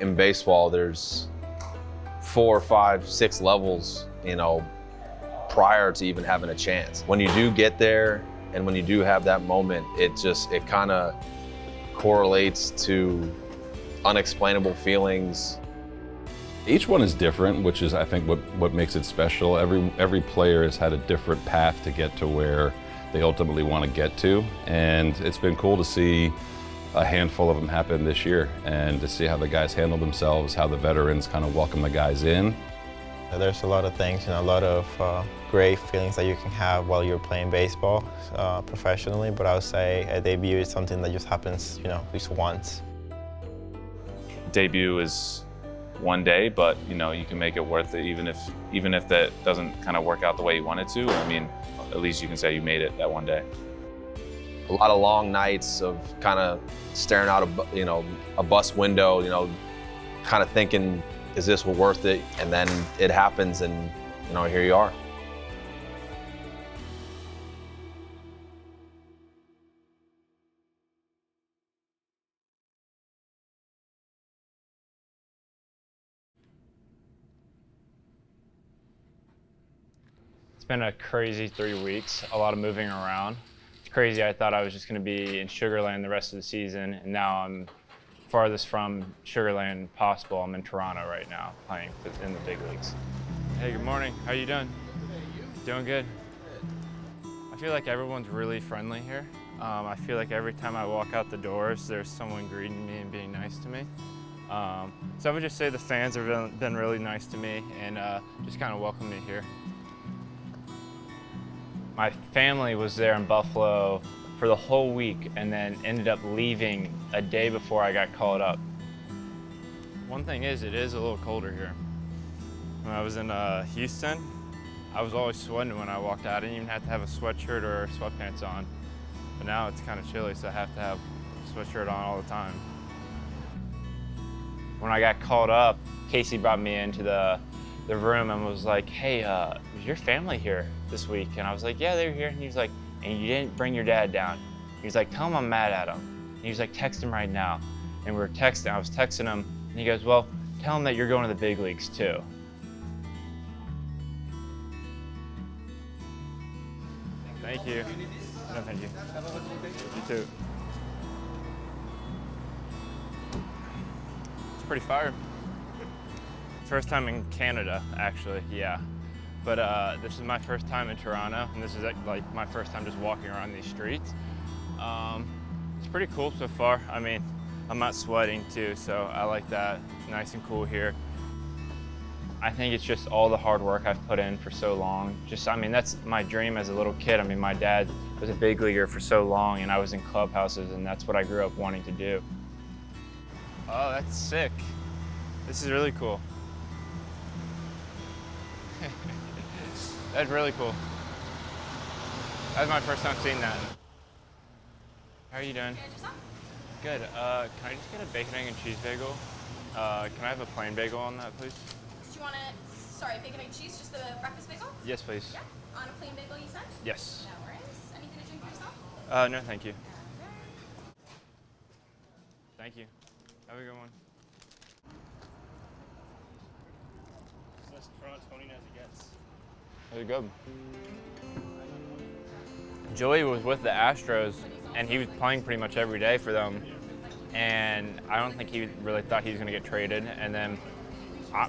in baseball, there's 4, 5, 6 levels, prior to even having a chance. When you do get there and when you do have that moment, it kind of correlates to unexplainable feelings. Each one is different, which is, I think, what makes it special. Every player has had a different path to get to where they ultimately want to get to, and it's been cool to see a handful of them happen this year and to see how the guys handle themselves, how the veterans kind of welcome the guys in. There's a lot of things, a lot of great feelings that you can have while you're playing baseball professionally, but I would say a debut is something that just happens, just once. Debut is one day, but you can make it worth it even if that doesn't kind of work out the way you wanted to. I mean, at least you can say you made it that one day. A lot of long nights of kind of staring out a bus window, kind of thinking, is this worth it? And then it happens, and here you are. It's been a crazy 3 weeks, a lot of moving around. It's crazy, I thought I was just gonna be in Sugar Land the rest of the season, and now I'm farthest from Sugar Land possible. I'm in Toronto right now, playing in the big leagues. Hey, good morning, how you doing? Doing good. I feel like everyone's really friendly here. I feel like every time I walk out the doors, there's someone greeting me and being nice to me. So I would just say the fans have been really nice to me and just kind of welcomed me here. My family was there in Buffalo for the whole week and then ended up leaving a day before I got called up. One thing is, it is a little colder here. When I was in Houston, I was always sweating when I walked out. I didn't even have to have a sweatshirt or sweatpants on. But now it's kind of chilly, so I have to have a sweatshirt on all the time. When I got called up, Casey brought me into the room and was like, hey, is your family here this week? And I was like, yeah, they were here. And he was like, and you didn't bring your dad down. He was like, tell him I'm mad at him. And he was like, text him right now. And we were texting, I was texting him, and he goes, well, tell him that you're going to the big leagues too. Thank you. No, thank you. You too. It's pretty fire. First time in Canada, actually, yeah. But this is my first time in Toronto, and this is like my first time just walking around these streets. It's pretty cool so far. I mean, I'm not sweating too, so I like that. It's nice and cool here. I think it's just all the hard work I've put in for so long. I mean, that's my dream as a little kid. I mean, my dad was a big leaguer for so long, and I was in clubhouses, and that's what I grew up wanting to do. Oh, that's sick. This is really cool. That's really cool. That's my first time seeing that. How are you doing? Good. Can I just get a bacon, egg, and cheese bagel? Can I have a plain bagel on that, please? Do you want bacon, egg, cheese, just the breakfast bagel? Yes, please. Yeah. On a plain bagel, you said? Yes. No worries. Anything to drink for yourself? No, thank you. Thank you. Have a good one. That's Torontonian as it gets. Very good. Joey was with the Astros, and he was playing pretty much every day for them. And I don't think he really thought he was going to get traded. And then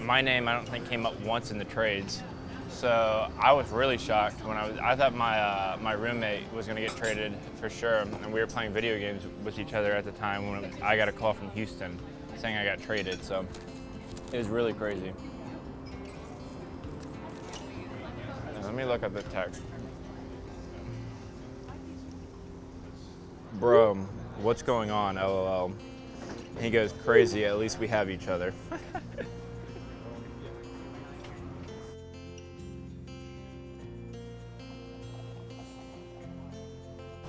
my name, I don't think, came up once in the trades. So I was really shocked when I thought my roommate was going to get traded for sure. And we were playing video games with each other at the time when I got a call from Houston saying I got traded. So it was really crazy. Let me look at the text. Bro, what's going on, LOL? He goes, crazy, at least we have each other.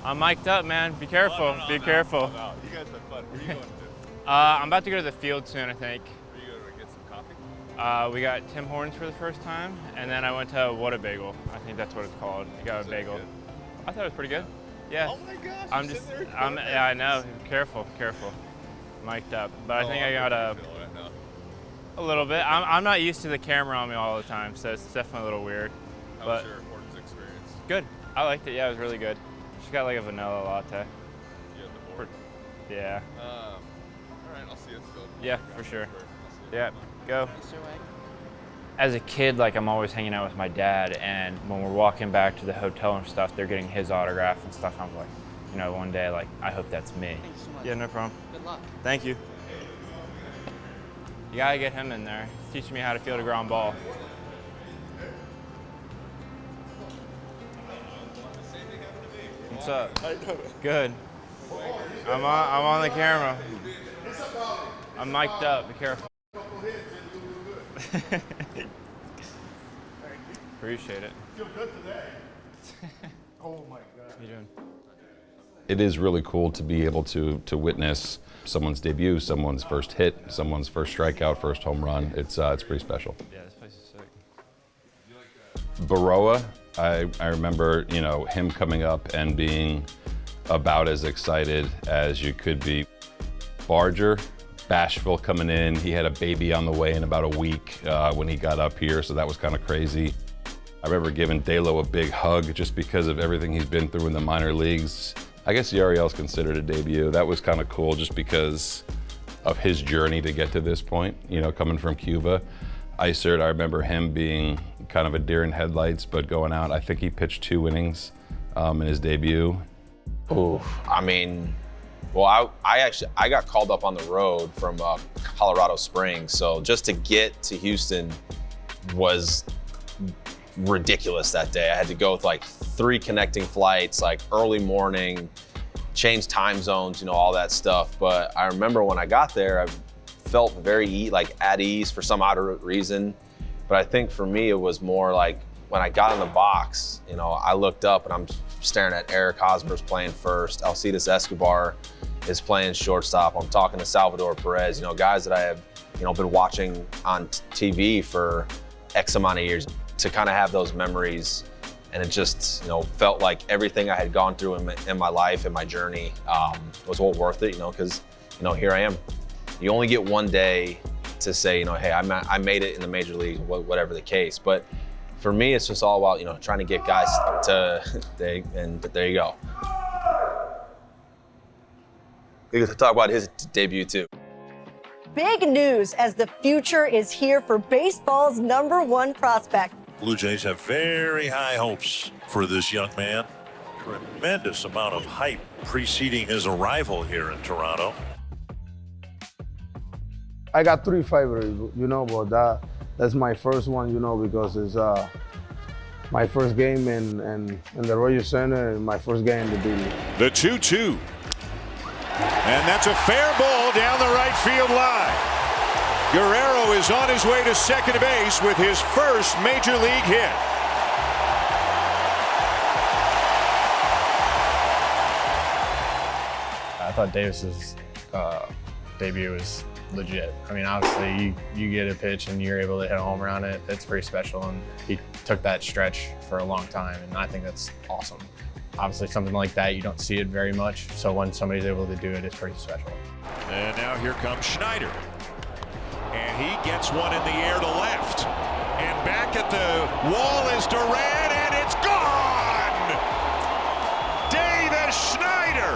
I'm mic'd up, man. Be careful. Be careful. You guys have fun. Where are you going to? I'm about to go to the field soon, I think. Are you going to get some coffee? We got Tim Hortons for the first time, and then I went to What a Bagel. I think that's what it's called. I got a bagel. Good? I thought it was pretty good. Yeah. Oh my gosh! I'm yeah, I know. Careful, careful. Mic'd up, but I think I got a. A little bit. I'm not used to the camera on me all the time, so it's definitely a little weird. How was your Hortons experience? Good. I liked it. Yeah, it was really good. Just got like a vanilla latte. You had the board? Yeah. All right, I'll see you at the field. Yeah, for sure. Yeah, go. As a kid, like I'm always hanging out with my dad, and when we're walking back to the hotel and stuff, they're getting his autograph and stuff. I'm like, you know, one day, like, I hope that's me. Thank you so much. Yeah, no problem. Good luck. Thank you. You gotta get him in there. He's teaching me how to field a ground ball. What's up? Good. I'm on the camera. I'm mic'd up. Be careful. Appreciate it. Feel good today. Oh my God. How you doing? It is really cool to be able to witness someone's debut, someone's first hit, someone's first strikeout, first home run. It's pretty special. Yeah, this place is sick. Baroa, I remember, you know, him coming up and being about as excited as you could be. Barger, bashful coming in. He had a baby on the way in about a week when he got up here, so that was kind of crazy. I remember giving Dalo a big hug just because of everything he's been through in the minor leagues. I guess Yariel's considered a debut. That was kind of cool just because of his journey to get to this point, you know, coming from Cuba. Isert, I remember him being kind of a deer in headlights, but going out, I think he pitched 2 innings in his debut. Ooh, I mean, well, I got called up on the road from Colorado Springs, so just to get to Houston was ridiculous that day. I had to go with like 3 connecting flights, like early morning, change time zones, you know, all that stuff. But I remember when I got there, I felt very like at ease for some odd reason. But I think for me, it was more like when I got in the box, you know, I looked up and I'm staring at Eric Hosmer's playing first. Alcides Escobar is playing shortstop. I'm talking to Salvador Perez, you know, guys that I have, you know, been watching on TV for X amount of years. To kind of have those memories, and it just, you know, felt like everything I had gone through in my life and my journey was well worth it, you know, because, you know, here I am. You only get one day to say, you know, hey, I made it in the major leagues, whatever the case. But for me, it's just all about, you know, trying to get guys to, and there you go. We get to talk about his debut too. Big news as the future is here for baseball's #1 prospect. Blue Jays have very high hopes for this young man. Tremendous amount of hype preceding his arrival here in Toronto. I got 3 favorites, you know, but that's my first one, you know, because it's my first game in the Royal Center and my first game in the Debut. The 2-2. And that's a fair ball down the right field line. Guerrero is on his way to second base with his first major league hit. I thought Davis's debut was legit. I mean, obviously, you get a pitch and you're able to hit a home run. It's pretty special, and he took that stretch for a long time, and I think that's awesome. Obviously, something like that, you don't see it very much, so when somebody's able to do it, it's pretty special. And now here comes Schneider. And he gets one in the air to left. And back at the wall is Duran, and it's gone! Davis Schneider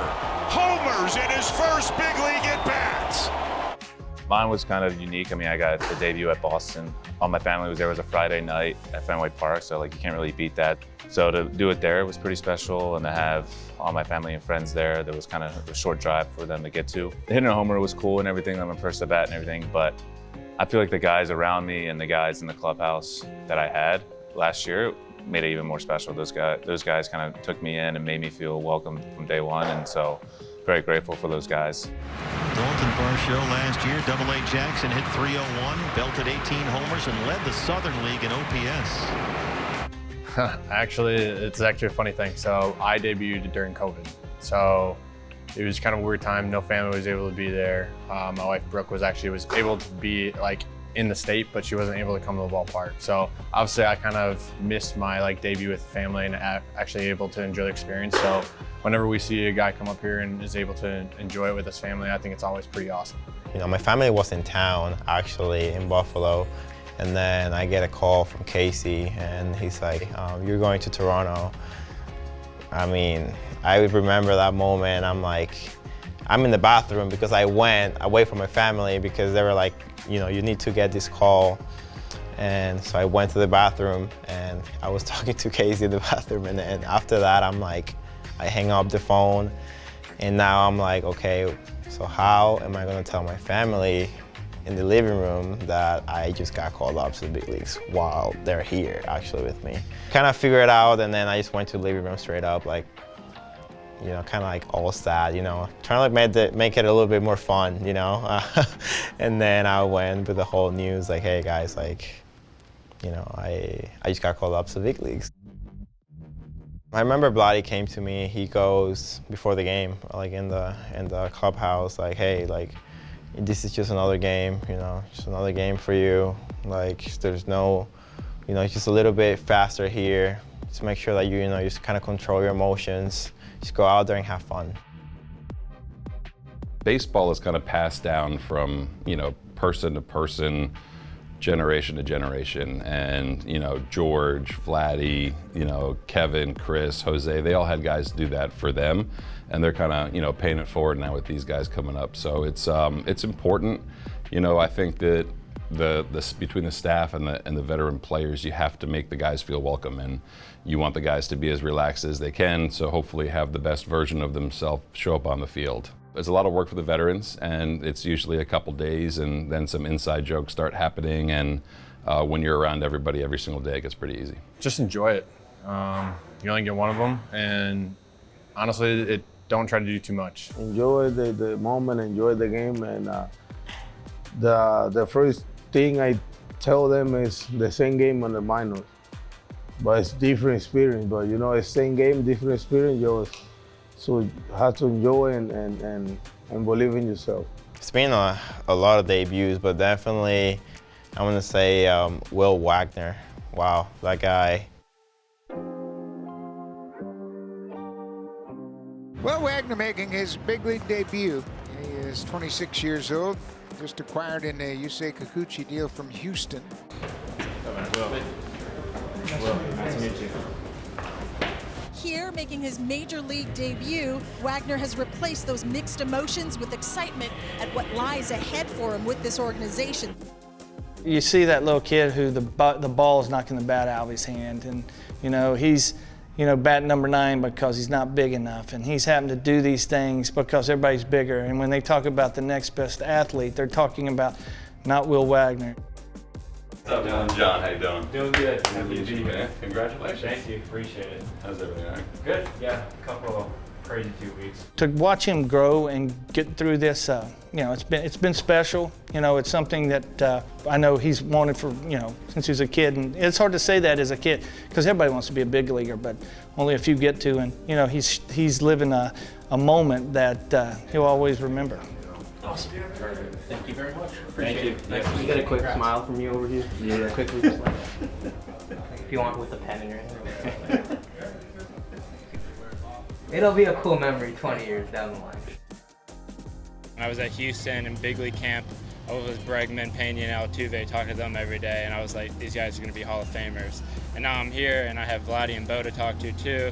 homers in his first big league at-bats. Mine was kind of unique. I mean, I got the debut at Boston. All my family was there. It was a Friday night at Fenway Park, so like you can't really beat that. So to do it there was pretty special, and to have all my family and friends there, there was kind of a short drive for them to get to. Hitting a homer was cool and everything on my first at bat and everything, but I feel like the guys around me and the guys in the clubhouse that I had last year made it even more special. Those guys kind of took me in and made me feel welcome from day one, and so very grateful for those guys. Dalton Varsho last year, Double-A Jackson hit .301, belted 18 homers, and led the Southern League in OPS. Actually, it's actually a funny thing. So I debuted during COVID. So it was kind of a weird time. No family was able to be there. My wife Brooke was able to be like in the state, but she wasn't able to come to the ballpark. So obviously I kind of missed my debut with family and actually able to enjoy the experience. So whenever we see a guy come up here and is able to enjoy it with his family, I think it's always pretty awesome. My family was in town, actually, in Buffalo. And then I get a call from Casey, and he's like, you're going to Toronto. I mean, I remember that moment. I'm in the bathroom because I went away from my family because they were like, you need to get this call. And so I went to the bathroom, and I was talking to Casey in the bathroom. And then after that, I hang up the phone. And now I'm like, okay, so how am I going to tell my family in the living room that I just got called up to the big leagues while they're here actually with me? Kind of figured it out, and then I just went to the living room straight up, kind of all sad, trying to make it a little bit more fun, and then I went with the whole news, hey guys, I just got called up to the big leagues. I remember Vladdy came to me. He goes before the game, in the clubhouse, hey, this is just another game, just another game for you. There's no, just a little bit faster here. Just make sure that you just kind of control your emotions. Just go out there and have fun. Baseball is kind of passed down from, person to person, generation to generation. And, George, Vladdy, Kevin, Chris, Jose, they all had guys do that for them. And they're kind of, paying it forward now with these guys coming up. So it's important. I think that between the staff and the veteran players, you have to make the guys feel welcome, and you want the guys to be as relaxed as they can, so hopefully have the best version of themselves show up on the field. There's a lot of work for the veterans, and it's usually a couple days, and then some inside jokes start happening, and when you're around everybody every single day, it gets pretty easy. Just enjoy it. You only get one of them, and honestly, don't try to do too much. Enjoy the moment, enjoy the game, and the first thing I tell them is the same game on the minors, but it's different experience. But it's same game, different experience. So you have to enjoy and believe in yourself. It's been a lot of debuts, but definitely I'm gonna say Will Wagner. Wow, that guy. Will Wagner making his big league debut. He is 26 years old, just acquired in a Yusei Kikuchi deal from Houston. Will, nice to meet you. Here, making his major league debut, Wagner has replaced those mixed emotions with excitement at what lies ahead for him with this organization. You see that little kid who the ball is knocking the bat out of his hand, and he's bat number 9 because he's not big enough, and he's having to do these things because everybody's bigger. And when they talk about the next best athlete, they're talking about not Will Wagner. What's up, Dylan? John, how you doing? Doing good. Happy to be here. Man. Congratulations. Thank you. Appreciate it. How's everything? All right? Good. Yeah, a couple of crazy 2 weeks. To watch him grow and get through this, it's been special. It's something that I know he's wanted for since he was a kid, and it's hard to say that as a kid because everybody wants to be a big leaguer, but only a few get to. And he's living a moment that he'll always remember. Awesome. Perfect. Thank you very much. Thank you. Yeah. You get a quick smile from you over here? Yeah. Quickly, just like if you want with a pen in your hand. It'll be a cool memory 20 years down the line. When I was at Houston in big league camp, I was with Bregman, Pena, and Altuve, talking to them every day, and I was like, these guys are going to be Hall of Famers. And now I'm here, and I have Vladdy and Bo to talk to too,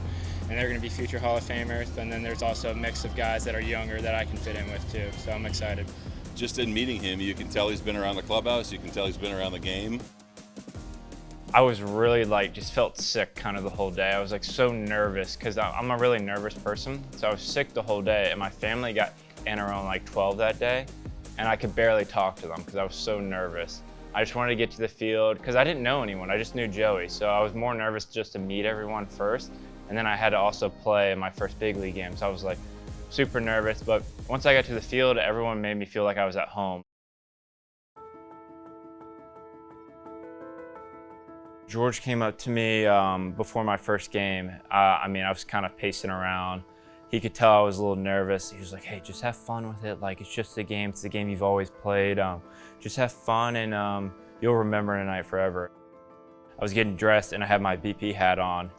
and they're going to be future Hall of Famers. And then there's also a mix of guys that are younger that I can fit in with too, so I'm excited. Just in meeting him, you can tell he's been around the clubhouse, you can tell he's been around the game. I was really just felt sick kind of the whole day. I was so nervous because I'm a really nervous person. So I was sick the whole day, and my family got in around 12 that day, and I could barely talk to them because I was so nervous. I just wanted to get to the field because I didn't know anyone. I just knew Joey. So I was more nervous just to meet everyone first. And then I had to also play my first big league game. So I was super nervous. But once I got to the field, everyone made me feel like I was at home. George came up to me before my first game. I was kind of pacing around, he could tell I was a little nervous. He was like, hey, just have fun with it. Like, it's just a game. It's the game you've always played. Just have fun, and you'll remember tonight forever. I was getting dressed, and I had my BP hat on,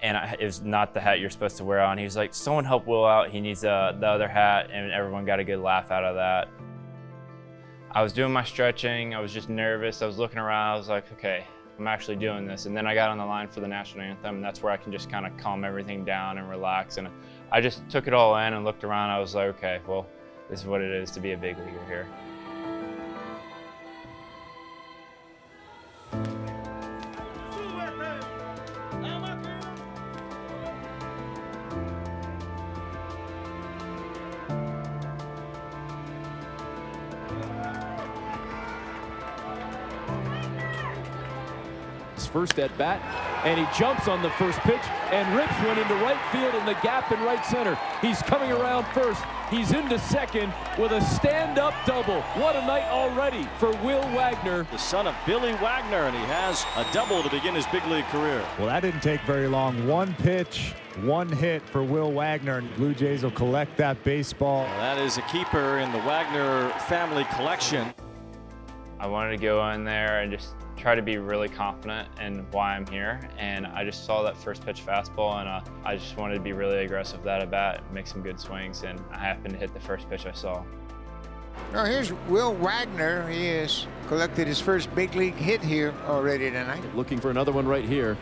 and it was not the hat you're supposed to wear on. He was like, someone help Will out. He needs the other hat, and everyone got a good laugh out of that. I was doing my stretching. I was just nervous. I was looking around. I was like, okay, I'm actually doing this. And then I got on the line for the national anthem, and that's where I can just kind of calm everything down and relax. And I just took it all in and looked around. I was like, okay, well, this is what it is to be a big leaguer here. First at bat, and he jumps on the first pitch and rips one into right field in the gap in right center. He's coming around first. He's into second with a stand-up double. What a night already for Will Wagner. The son of Billy Wagner, and he has a double to begin his big league career. Well, that didn't take very long. One pitch, one hit for Will Wagner, and Blue Jays will collect that baseball. Well, that is a keeper in the Wagner family collection. I wanted to go in there and just try to be really confident in why I'm here, and I just saw that first pitch fastball, and I just wanted to be really aggressive with that at bat, make some good swings, and I happened to hit the first pitch I saw. Now here's Will Wagner. He has collected his first big league hit here already tonight. Looking for another one right here.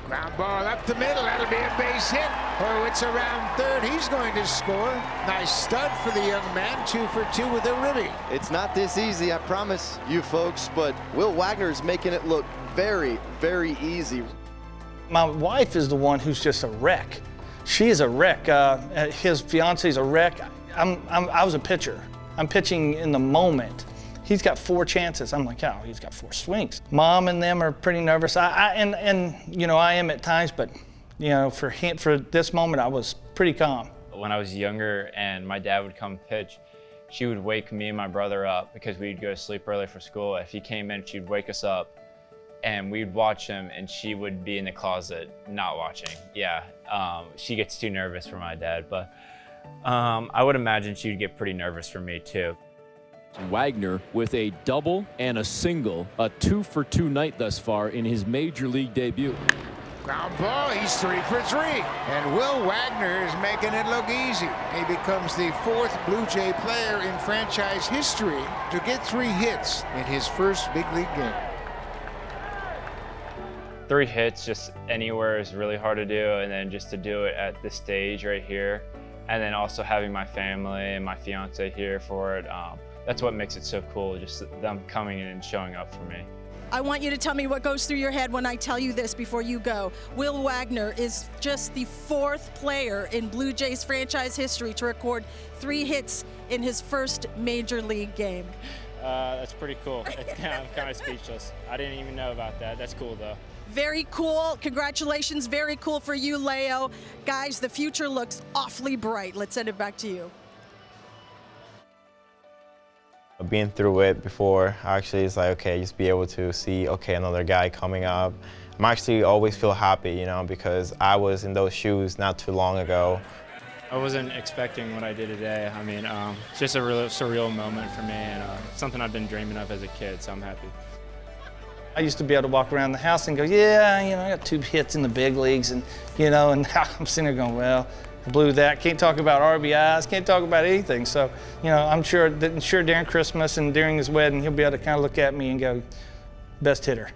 Ground ball up the middle. That'll be a base hit. Oh, it's around third. He's going to score. Nice stud for the young man. 2 for 2 with a ribby. It's not this easy, I promise you folks, but Will Wagner is making it look very, very easy. My wife is the one who's just a wreck. She is a wreck. His fiance's a wreck. I was a pitcher. I'm pitching in the moment. He's got 4 chances. I'm like, oh, he's got 4 swings. Mom and them are pretty nervous. And you know, I am at times, but you know, for this moment, I was pretty calm. When I was younger and my dad would come pitch, she would wake me and my brother up because we'd go to sleep early for school. If he came in, she'd wake us up and we'd watch him, and she would be in the closet not watching. Yeah, she gets too nervous for my dad, but I would imagine she'd get pretty nervous for me too. Wagner with a double and a single, a 2 for 2 night thus far in his major league debut. Ground ball, he's 3 for 3. And Will Wagner is making it look easy. He becomes the 4th Blue Jay player in franchise history to get 3 hits in his first big league game. 3 hits just anywhere is really hard to do, and then just to do it at this stage right here, and then also having my family and my fiance here for it, that's what makes it so cool, just them coming in and showing up for me. I want you to tell me what goes through your head when I tell you this before you go. Will Wagner is just the 4th player in Blue Jays franchise history to record 3 hits in his first major league game. That's pretty cool. I'm kind of speechless. I didn't even know about that. That's cool though. Very cool. Congratulations. Very cool for you, Leo. Guys, the future looks awfully bright. Let's send it back to you. Being through it before, actually, it's like, okay, just be able to see, okay, another guy coming up. I'm actually always feel happy, you know, because I was in those shoes not too long ago. I wasn't expecting what I did today. I mean, it's just a real surreal moment for me, and something I've been dreaming of as a kid, so I'm happy. I used to be able to walk around the house and go, yeah, you know, I got 2 hits in the big leagues, and you know, and I'm sitting there going, well, blew that. Can't talk about RBIs. Can't talk about anything. So, you know, I'm sure during Christmas and during his wedding, he'll be able to kind of look at me and go, best hitter.